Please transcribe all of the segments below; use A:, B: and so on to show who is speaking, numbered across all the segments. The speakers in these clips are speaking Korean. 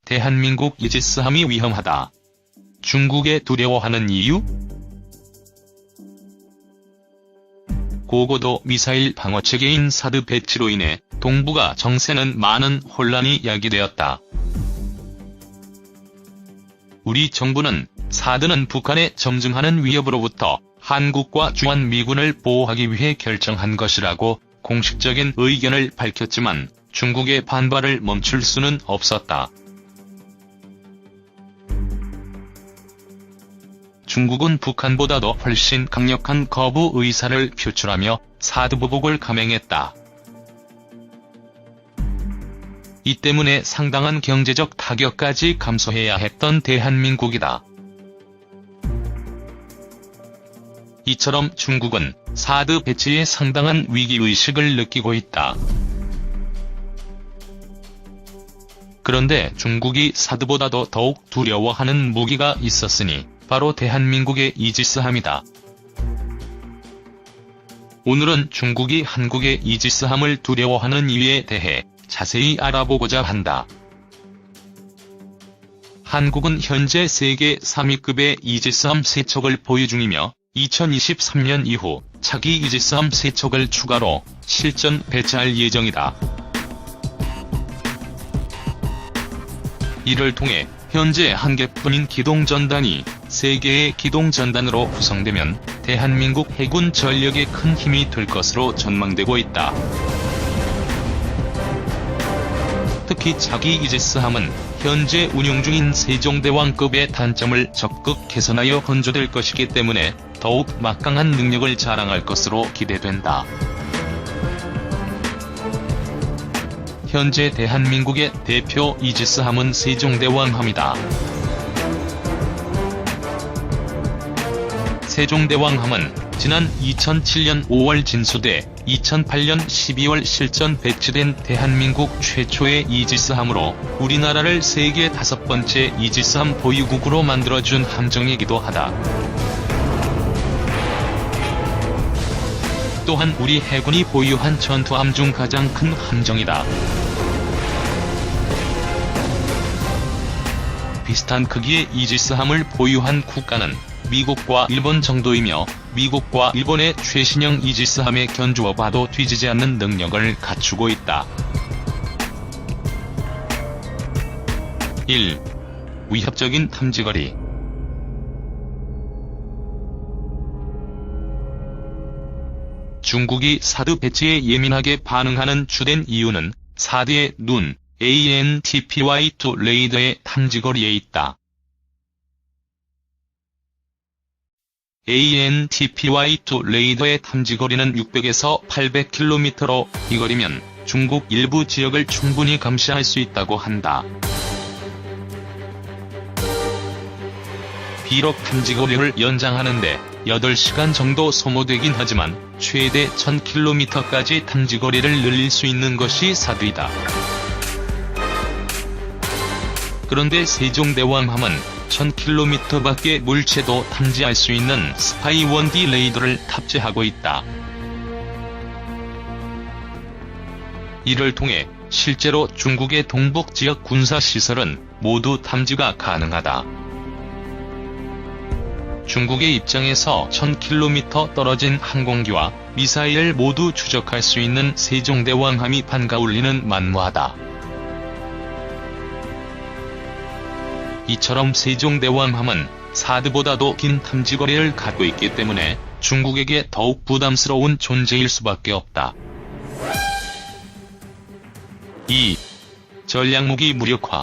A: 대한민국 이지스함이 위험하다. 중국에 두려워하는 이유? 고고도 미사일 방어체계인 사드 배치로 인해 동북아 정세는 많은 혼란이 야기되었다. 우리 정부는 사드는 북한에 점증하는 위협으로부터 한국과 주한미군을 보호하기 위해 결정한 것이라고 공식적인 의견을 밝혔지만 중국의 반발을 멈출 수는 없었다. 중국은 북한보다도 훨씬 강력한 거부 의사를 표출하며 사드 보복을 감행했다. 이 때문에 상당한 경제적 타격까지 감수해야 했던 대한민국이다. 이처럼 중국은 사드 배치에 상당한 위기의식을 느끼고 있다. 그런데 중국이 사드보다도 더욱 두려워하는 무기가 있었으니 바로 대한민국의 이지스함이다. 오늘은 중국이 한국의 이지스함을 두려워하는 이유에 대해 자세히 알아보고자 한다. 한국은 현재 세계 3위급의 이지스함 3척을 보유 중이며 2023년 이후 차기 이지스함 3척을 추가로 실전 배치할 예정이다. 이를 통해 현재 한 개뿐인 기동전단이 3개의 기동전단으로 구성되면 대한민국 해군 전력에 큰 힘이 될 것으로 전망되고 있다. 특히 차기 이지스함은 현재 운용 중인 세종대왕급의 단점을 적극 개선하여 건조될 것이기 때문에 더욱 막강한 능력을 자랑할 것으로 기대된다. 현재 대한민국의 대표 이지스함은 세종대왕함이다. 세종대왕함은 지난 2007년 5월 진수돼 2008년 12월 실전 배치된 대한민국 최초의 이지스함으로 우리나라를 세계 5번째 이지스함 보유국으로 만들어준 함정이기도 하다. 또한 우리 해군이 보유한 전투함 중 가장 큰 함정이다. 비슷한 크기의 이지스함을 보유한 국가는 미국과 일본 정도이며 미국과 일본의 최신형 이지스함에 견주어 봐도 뒤지지 않는 능력을 갖추고 있다. 1. 위협적인 탐지거리. 중국이 사드 배치에 예민하게 반응하는 주된 이유는 사드의 눈, ANTPY-2 레이더의 탐지거리에 있다. ANTPY-2 레이더의 탐지거리는 600에서 800km로 이 거리면 중국 일부 지역을 충분히 감시할 수 있다고 한다. 비록 탐지거리를 연장하는데 8시간 정도 소모되긴 하지만 최대 1000km까지 탐지거리를 늘릴 수 있는 것이 사드이다. 그런데 세종대왕함은 1000km밖에 물체도 탐지할 수 있는 스파이 1D 레이더를 탑재하고 있다. 이를 통해 실제로 중국의 동북 지역 군사시설은 모두 탐지가 가능하다. 중국의 입장에서 1000km 떨어진 항공기와 미사일을 모두 추적할 수 있는 세종대왕함이 반가울리는 만무하다. 이처럼 세종대왕함은 사드보다도 긴 탐지거리를 갖고 있기 때문에 중국에게 더욱 부담스러운 존재일 수밖에 없다. 2. 전략무기 무력화.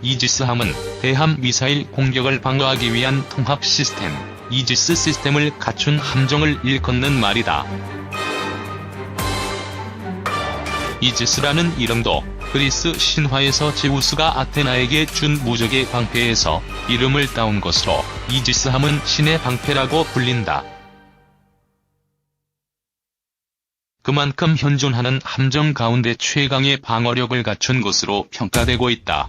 A: 이지스함은 대함 미사일 공격을 방어하기 위한 통합 시스템, 이지스 시스템을 갖춘 함정을 일컫는 말이다. 이지스라는 이름도 그리스 신화에서 제우스가 아테나에게 준 무적의 방패에서 이름을 따온 것으로 이지스함은 신의 방패라고 불린다. 그만큼 현존하는 함정 가운데 최강의 방어력을 갖춘 것으로 평가되고 있다.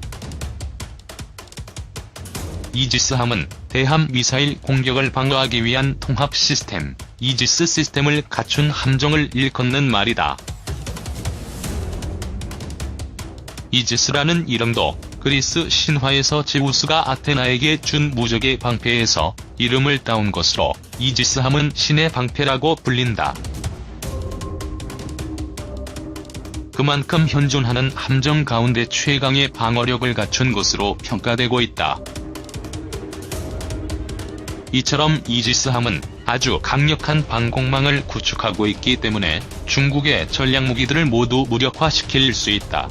A: 이지스함은 대함 미사일 공격을 방어하기 위한 통합 시스템, 이지스 시스템을 갖춘 함정을 일컫는 말이다. 이지스라는 이름도 그리스 신화에서 제우스가 아테나에게 준 무적의 방패에서 이름을 따온 것으로 이지스함은 신의 방패라고 불린다. 그만큼 현존하는 함정 가운데 최강의 방어력을 갖춘 것으로 평가되고 있다. 이처럼 이지스함은 아주 강력한 방공망을 구축하고 있기 때문에 중국의 전략무기들을 모두 무력화시킬 수 있다.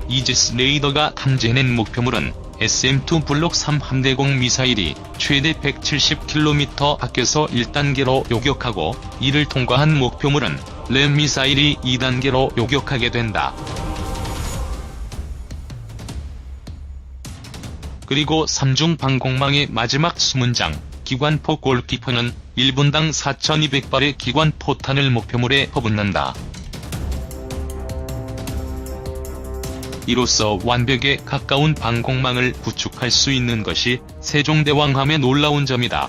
A: 이지스 레이더가 탐지해낸 목표물은 SM-2 블록 3 함대공 미사일이 최대 170km 밖에서 1단계로 요격하고 이를 통과한 목표물은 램 미사일이 2단계로 요격하게 된다. 그리고 3중 방공망의 마지막 수문장, 기관포 골키퍼는 1분당 4200발의 기관포탄을 목표물에 퍼붓는다. 이로써 완벽에 가까운 방공망을 구축할 수 있는 것이 세종대왕함의 놀라운 점이다.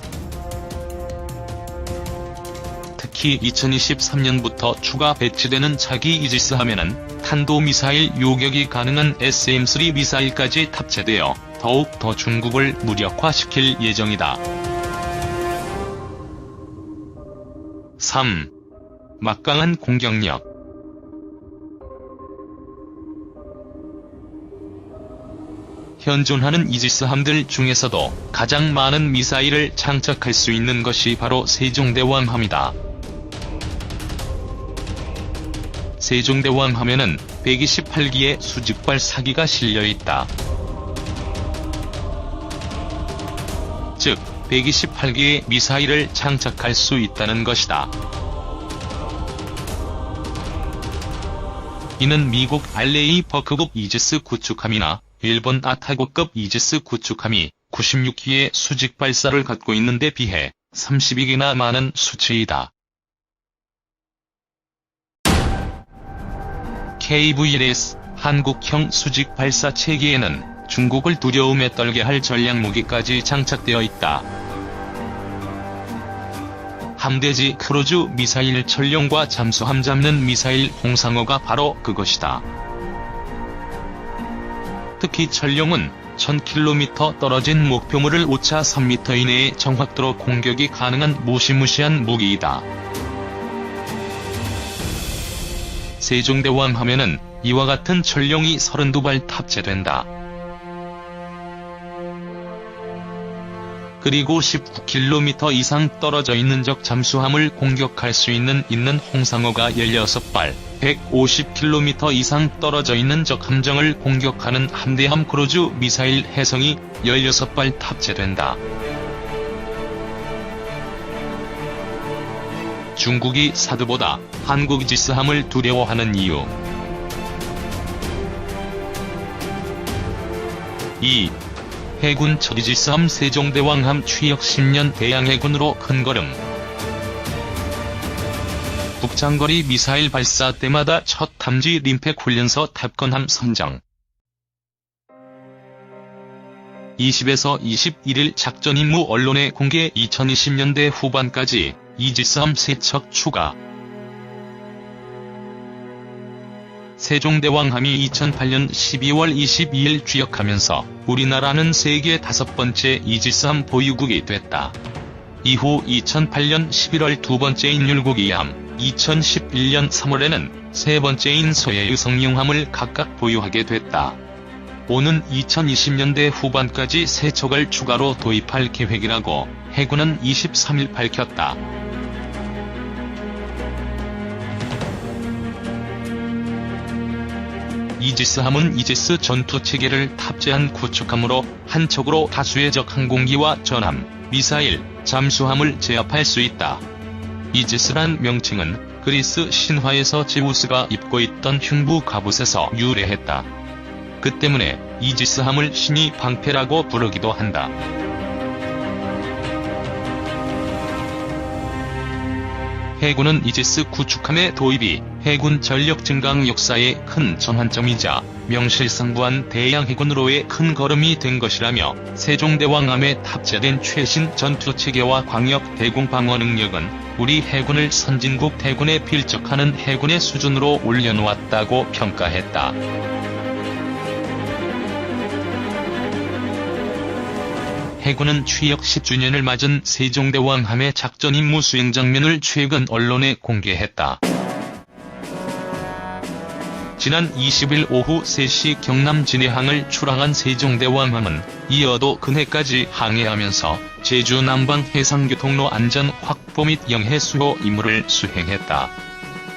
A: 특히 2023년부터 추가 배치되는 차기 이지스함에는 탄도미사일 요격이 가능한 SM-3 미사일까지 탑재되어 더욱 더 중국을 무력화시킬 예정이다. 3. 막강한 공격력. 현존하는 이지스함들 중에서도 가장 많은 미사일을 장착할 수 있는 것이 바로 세종대왕함이다. 세종대왕함에는 128기의 수직발사기가 실려있다. 즉, 128개의 미사일을 장착할 수 있다는 것이다. 이는 미국 알레이버크급 이지스 구축함이나 일본 아타고급 이지스 구축함이 96기의 수직 발사를 갖고 있는 데 비해 32개나 많은 수치이다. KV-1S 한국형 수직 발사 체계에는 중국을 두려움에 떨게 할 전략무기까지 장착되어 있다. 함대지 크루즈 미사일 전령과 잠수함 잡는 미사일 홍상어가 바로 그것이다. 특히 전령은 1000km 떨어진 목표물을 오차 3m 이내에 정확도로 공격이 가능한 무시무시한 무기이다. 세종대왕 하면은 이와 같은 전령이 32발 탑재된다. 그리고 19km 이상 떨어져 있는 적 잠수함을 공격할 수 있는 홍상어가 16발, 150km 이상 떨어져 있는 적 함정을 공격하는 함대함 크루즈 미사일 해성이 16발 탑재된다. 중국이 사드보다 한국 이지스함을 두려워하는 이유. 2. 해군 첫 이지스함 세종대왕함 취역 10년 대양해군으로 큰걸음. 북장거리 미사일 발사 때마다 첫 탐지 림팩 훈련소 탑건함 선정. 20에서 21일 작전 임무 언론에 공개. 2020년대 후반까지 이지스함 3척 추가. 세종대왕함이 2008년 12월 22일 취역하면서 우리나라는 세계 5번째 이지스함 보유국이 됐다. 이후 2008년 11월 두 번째인 율곡이함, 2011년 3월에는 세 번째인 소해유성룡함을 각각 보유하게 됐다. 오는 2020년대 후반까지 3척을 추가로 도입할 계획이라고 해군은 23일 밝혔다. 이지스함은 이지스 전투체계를 탑재한 구축함으로 한 척으로 다수의 적 항공기와 전함, 미사일, 잠수함을 제압할 수 있다. 이지스란 명칭은 그리스 신화에서 제우스가 입고 있던 흉부 갑옷에서 유래했다. 그 때문에 이지스함을 신이 방패라고 부르기도 한다. 해군은 이지스 구축함의 도입이 해군 전력 증강 역사의 큰 전환점이자 명실상부한 대양 해군으로의 큰 걸음이 된 것이라며 세종대왕함에 탑재된 최신 전투체계와 광역 대공 방어 능력은 우리 해군을 선진국 대군에 필적하는 해군의 수준으로 올려놓았다고 평가했다. 해군은 취역 10주년을 맞은 세종대왕함의 작전 임무 수행 장면을 최근 언론에 공개했다. 지난 20일 오후 3시 경남 진해항을 출항한 세종대왕함은 이어도 근해까지 항해하면서 제주 남방 해상교통로 안전 확보 및 영해 수호 임무를 수행했다.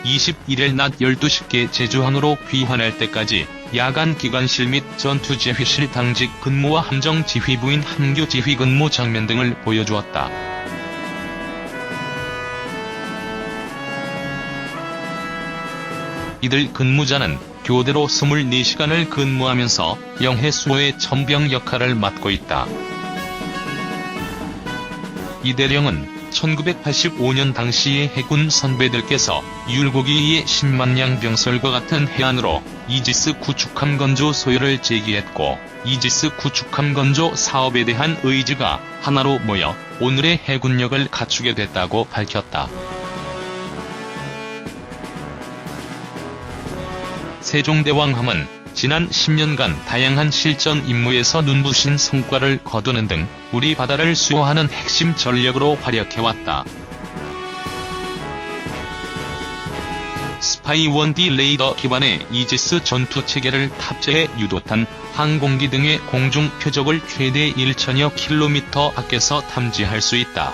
A: 21일 낮 12시께 제주항으로 귀환할 때까지 야간 기관실 및 전투지휘실 당직 근무와 함정지휘부인 함교 지휘 근무 장면 등을 보여주었다. 이들 근무자는 교대로 24시간을 근무하면서 영해 수호의 전병 역할을 맡고 있다. 이 대령은 1985년 당시의 해군 선배들께서 율곡이의 10만량 병설과 같은 해안으로 이지스 구축함 건조 소요를 제기했고, 이지스 구축함 건조 사업에 대한 의지가 하나로 모여 오늘의 해군력을 갖추게 됐다고 밝혔다. 세종대왕함은 지난 10년간 다양한 실전 임무에서 눈부신 성과를 거두는 등 우리 바다를 수호하는 핵심 전력으로 활약해왔다. 스파이 1D 레이더 기반의 이지스 전투체계를 탑재해 유도탄, 항공기 등의 공중 표적을 최대 1,000여 킬로미터 밖에서 탐지할 수 있다.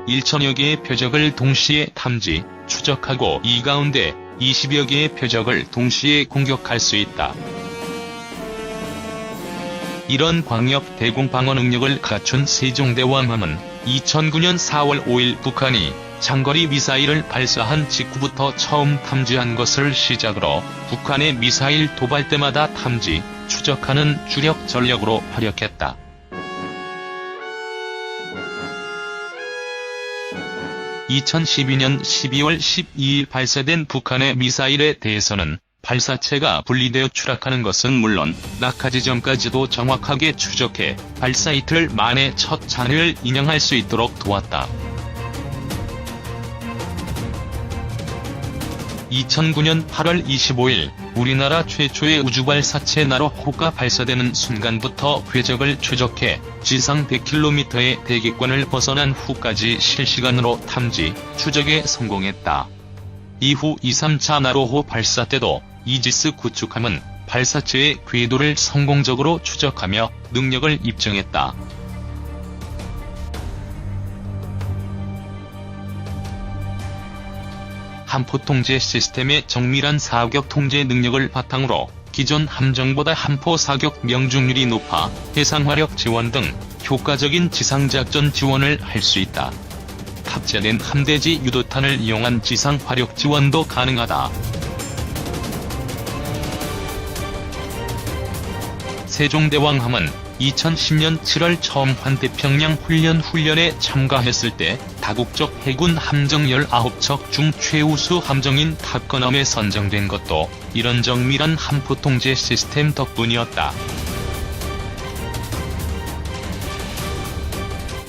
A: 1,000여 개의 표적을 동시에 탐지, 추적하고 이 가운데 20여 개의 표적을 동시에 공격할 수 있다. 이런 광역 대공 방어 능력을 갖춘 세종대왕함은 2009년 4월 5일 북한이 장거리 미사일을 발사한 직후부터 처음 탐지한 것을 시작으로 북한의 미사일 도발 때마다 탐지, 추적하는 주력 전력으로 활약했다. 2012년 12월 12일 발사된 북한의 미사일에 대해서는 발사체가 분리되어 추락하는 것은 물론 낙하 지점까지도 정확하게 추적해 발사 이틀 만에 첫 잔해를 인양할 수 있도록 도왔다. 2009년 8월 25일 우리나라 최초의 우주발사체 나로호가 발사되는 순간부터 궤적을 추적해 지상 100km의 대기권을 벗어난 후까지 실시간으로 탐지, 추적에 성공했다. 이후 2, 3차 나로호 발사 때도 이지스 구축함은 발사체의 궤도를 성공적으로 추적하며 능력을 입증했다. 함포 통제 시스템의 정밀한 사격 통제 능력을 바탕으로 기존 함정보다 함포 사격 명중률이 높아 해상화력 지원 등 효과적인 지상작전 지원을 할 수 있다. 탑재된 함대지 유도탄을 이용한 지상화력 지원도 가능하다. 세종대왕함은 2010년 7월 처음 환태평양 훈련에 참가했을 때 다국적 해군 함정 19척 중 최우수 함정인 탑건함에 선정된 것도 이런 정밀한 함포 통제 시스템 덕분이었다.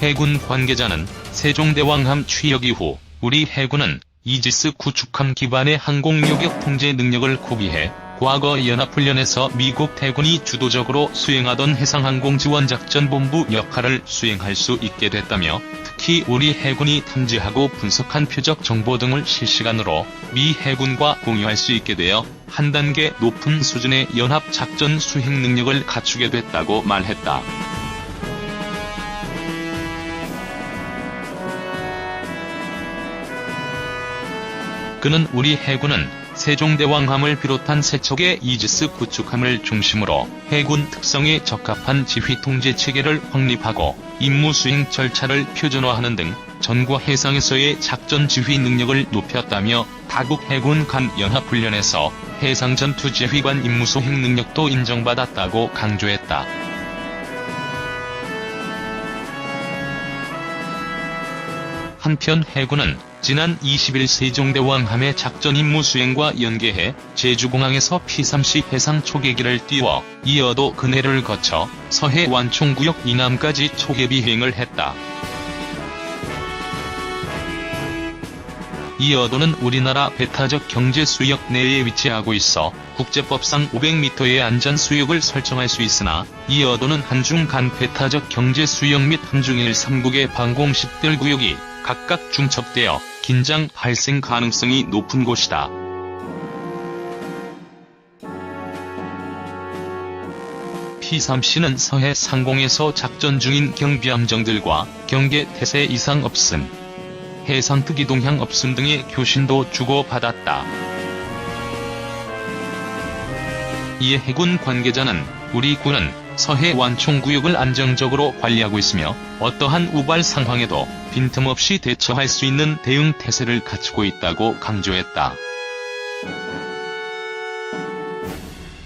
A: 해군 관계자는 세종대왕함 취역 이후 우리 해군은 이지스 구축함 기반의 항공요격 통제 능력을 구비해 과거 연합훈련에서 미국 해군이 주도적으로 수행하던 해상항공지원작전본부 역할을 수행할 수 있게 됐다며, 특히 우리 해군이 탐지하고 분석한 표적 정보 등을 실시간으로 미 해군과 공유할 수 있게 되어 한 단계 높은 수준의 연합작전 수행 능력을 갖추게 됐다고 말했다. 그는 우리 해군은 세종대왕함을 비롯한 세 척의 이지스 구축함을 중심으로 해군 특성에 적합한 지휘 통제 체계를 확립하고 임무 수행 절차를 표준화하는 등 전과 해상에서의 작전 지휘 능력을 높였다며, 다국 해군 간 연합훈련에서 해상전투지휘관 임무 수행 능력도 인정받았다고 강조했다. 한편 해군은 지난 20일 세종대왕 함해 작전 임무 수행과 연계해 제주공항에서 P-30 해상 초계기를 띄워 이어도 근해를 거쳐 서해 완충구역 이남까지 초계 비행을 했다. 이어도는 우리나라 배타적 경제수역 내에 위치하고 있어 국제법상 500m의 안전수역을 설정할 수 있으나 이어도는 한중 간 배타적 경제수역 및 함중일 3국의 방공식별 구역이 각각 중첩되어 긴장 발생 가능성이 높은 곳이다. P-30는 서해 상공에서 작전 중인 경비함정들과 경계 태세 이상 없음, 해상 특이동향 없음 등의 교신도 주고받았다. 이에 해군 관계자는 우리 군은 서해 완충구역을 안정적으로 관리하고 있으며 어떠한 우발 상황에도 빈틈없이 대처할 수 있는 대응 태세를 갖추고 있다고 강조했다.